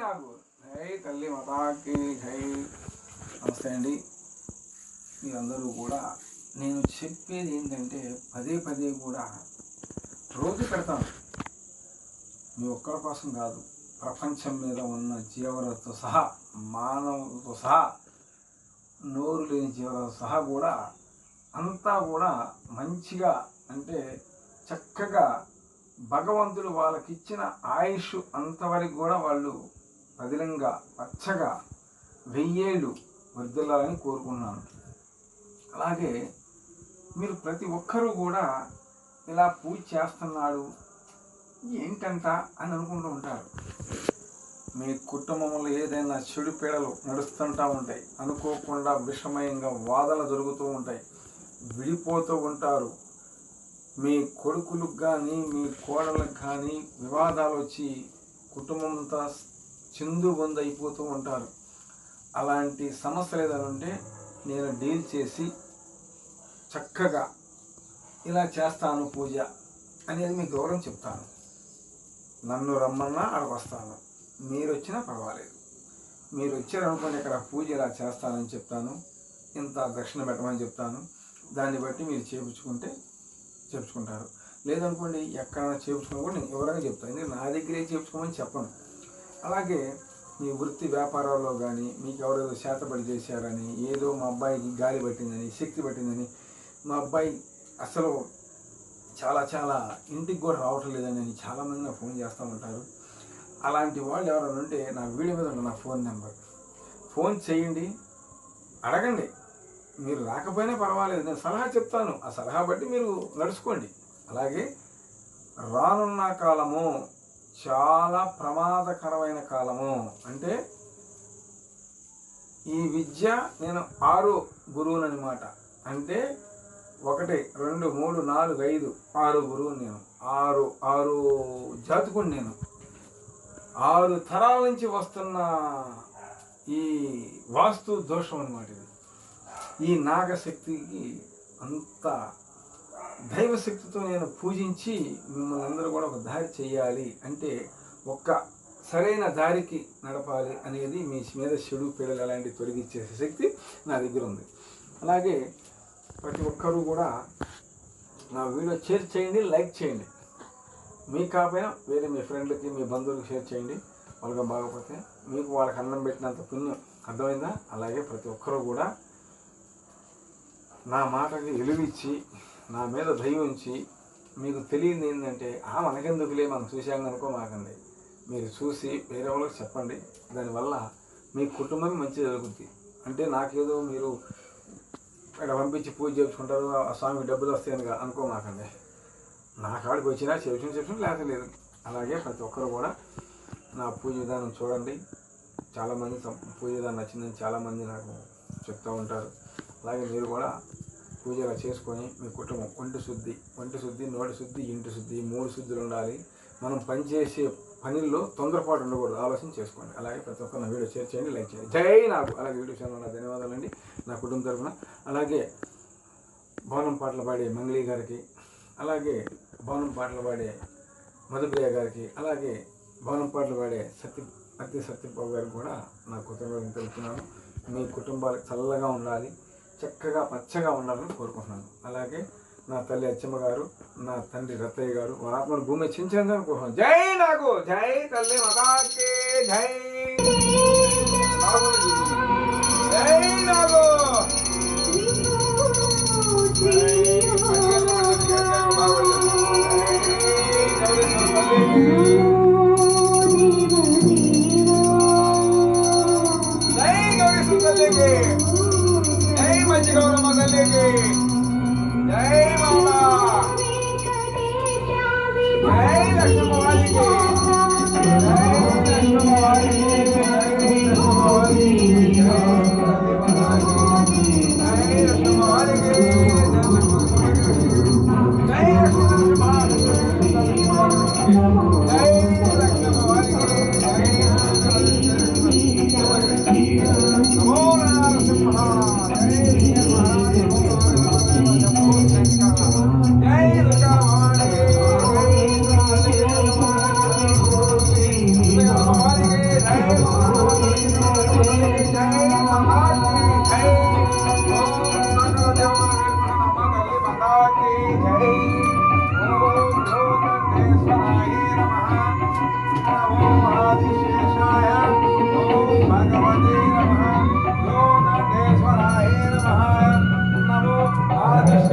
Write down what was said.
నాకు జై తల్లి మాతాకి జై. నమస్తే అండి. మీరందరూ కూడా నేను చెప్పేది ఏంటంటే పదే పదే కూడా రోజు పెడతాను. మీ ఒక్కరి కోసం కాదు, ప్రపంచం మీద ఉన్న జీవరాశితో సహా, మానవులతో సహా, నోరు లేని జీవరాశితో సహా కూడా అంతా కూడా మంచిగా, అంటే చక్కగా భగవంతుడు వాళ్ళకిచ్చిన ఆయుష్ అంతవరకు కూడా వాళ్ళు పదిలంగా పచ్చగా 1000 ఏళ్ళు వర్ధిల్లాలని కోరుకున్నాను. అలాగే మీరు ప్రతి ఒక్కరూ కూడా ఇలా పూజ చేస్తున్నాడు ఏంటంట అని అనుకుంటూ ఉంటారు. మీ కుటుంబంలో ఏదైనా చెడు పీడలు నడుస్తుంటూ ఉంటాయి, అనుకోకుండా విషమయంగా వాదనలు జరుగుతూ ఉంటాయి, విడిపోతూ ఉంటారు. మీ కొడుకులకు కానీ మీ కోడలకు కానీ వివాదాలు వచ్చి కుటుంబం అంతా చిందుబందు అయిపోతూ ఉంటారు. అలాంటి సమస్యలు ఏదైనా ఉంటే నేను డీల్ చేసి చక్కగా ఇలా చేస్తాను పూజ అనేది మీకు గౌరవం చెప్తాను. నన్ను రమ్మన్నా అక్కడికి వస్తాను, మీరు వచ్చినా పర్వాలేదు. మీరు వచ్చారనుకోండి, ఇక్కడ పూజ ఇలా చేస్తానని చెప్తాను, ఇంత దక్షిణ పెట్టమని చెప్తాను. దాన్ని బట్టి మీరు చేయించుకుంటారు. లేదనుకోండి, ఎక్కడైనా చేయించుకుని కూడా నేను ఎవరైనా చెప్తాను. ఎందుకంటే నా దగ్గరే చేయించుకోమని చెప్పను. అలాగే మీ వృత్తి వ్యాపారాల్లో కానీ మీకు ఎవరేదో శాతపడి చేశారని, ఏదో మా అబ్బాయికి గాలి పట్టిందని, శక్తి పట్టిందని, మా అబ్బాయి అసలు చాలా ఇంటికి కూడా రావటం లేదని చాలామంది నాకు ఫోన్ చేస్తూ ఉంటారు. అలాంటి వాళ్ళు ఎవరైనా ఉంటే నా వీడియో మీద ఉన్న నా ఫోన్ నెంబర్ ఫోన్ చేయండి, అడగండి. మీరు రాకపోయినా పర్వాలేదు, నేను సలహా చెప్తాను. ఆ సలహా బట్టి మీరు నడుచుకోండి. అలాగే రానున్న కాలము చాలా ప్రమాదకరమైన కాలము. అంటే ఈ విద్య నేను 6 గురువుని అనమాట. అంటే 1 2 3 4 5 6 గురువుని నేను. 6 జాతకుని నేను. 6 తరాల నుంచి వస్తున్న ఈ వాస్తు దోషం అనమాట ఇది. ఈ నాగశక్తికి అంత దైవశక్తితో నేను పూజించి మిమ్మల్ని అందరూ కూడా ఒక దారి చేయాలి, అంటే ఒక్క సరైన దారికి నడపాలి అనేది మీ మీద చెడు పీడలు అలాంటివి తొలగించేసే శక్తి నా దగ్గర ఉంది. అలాగే ప్రతి ఒక్కరూ కూడా నా వీడియో షేర్ చేయండి, లైక్ చేయండి. మీకు కాకపోయినా వేరే మీ ఫ్రెండ్లకి, మీ బంధువులకి షేర్ చేయండి. వాళ్ళకి బాగపోతే మీకు వాళ్ళకి అన్నం పెట్టినంత పుణ్యం. అర్థమైందా? అలాగే ప్రతి ఒక్కరూ కూడా నా మాటకి విలువిచ్చి, నా మీద దయ ఉంచి, మీకు తెలియదు ఏంటంటే మనకెందుకులే, మనం చూసాం అనుకో మాకండి. మీరు చూసి వేరే వాళ్ళకి చెప్పండి. దానివల్ల మీ కుటుంబం మంచి జరుగుతుంది. అంటే నాకేదో మీరు ఇక్కడ పంపించి పూజ చేసుకుంటారు, ఆ స్వామికి డబ్బులు వస్తాయని అనుకోమాకండి. నా కాడికి వచ్చినా చెప్పిన లేక లేదు. అలాగే ప్రతి ఒక్కరు కూడా నా పూజ విధానం చూడండి. చాలామంది పూజ విధానం నచ్చిందని చాలామంది నాకు చెప్తూ ఉంటారు. అలాగే మీరు కూడా పూజ ఇలా చేసుకొని మీ కుటుంబం ఒంటి శుద్ధి, నోటి శుద్ధి, ఇంటి శుద్ధి, 3 శుద్ధులు ఉండాలి. మనం పనిచేసే పనుల్లో తొందరపాటు ఉండకూడదు, ఆలోచన చేసుకోండి. అలాగే ప్రతి ఒక్కరు నా వీడియో షేర్ చేయండి, లైక్ చేయండి. జై నాకు. అలాగే వీడియో ఛానల్ నా ధన్యవాదాలండి నా కుటుంబం తరఫున. అలాగే భవనం పాటలు పాడే మంగళి గారికి, అలాగే భవనం పాటలు పాడే మధుప్రియ గారికి, అలాగే భవనం పాటలు పాడే సత్యబాబు గారికి కూడా నా కుటుంబం తెలుపుతున్నాను. మీ కుటుంబాలు చల్లగా ఉండాలి, చక్కగా పచ్చగా ఉండాలని కోరుకుంటున్నాను. అలాగే నా తల్లి అచ్చమ్మ గారు, నా తండ్రి రత్తయ్య గారు, వారి ఆత్మను భూమి చించాలని కోరుకుంటున్నాను. జై నాకు. జై తల్లి మాతాకి జై. జై నాకు. జై గౌరీ తల్లికి, జై మంచి గౌరమ్మ తల్లికి, జై మాతా, జై లక్ష్మీ వారికి, జై లక్ష్మీ వారికి. ఆదిశేషాయ ఓం భగవతే నమః ఓం నందేశ్వరాయ నమః నమో ఆదిశేషాయ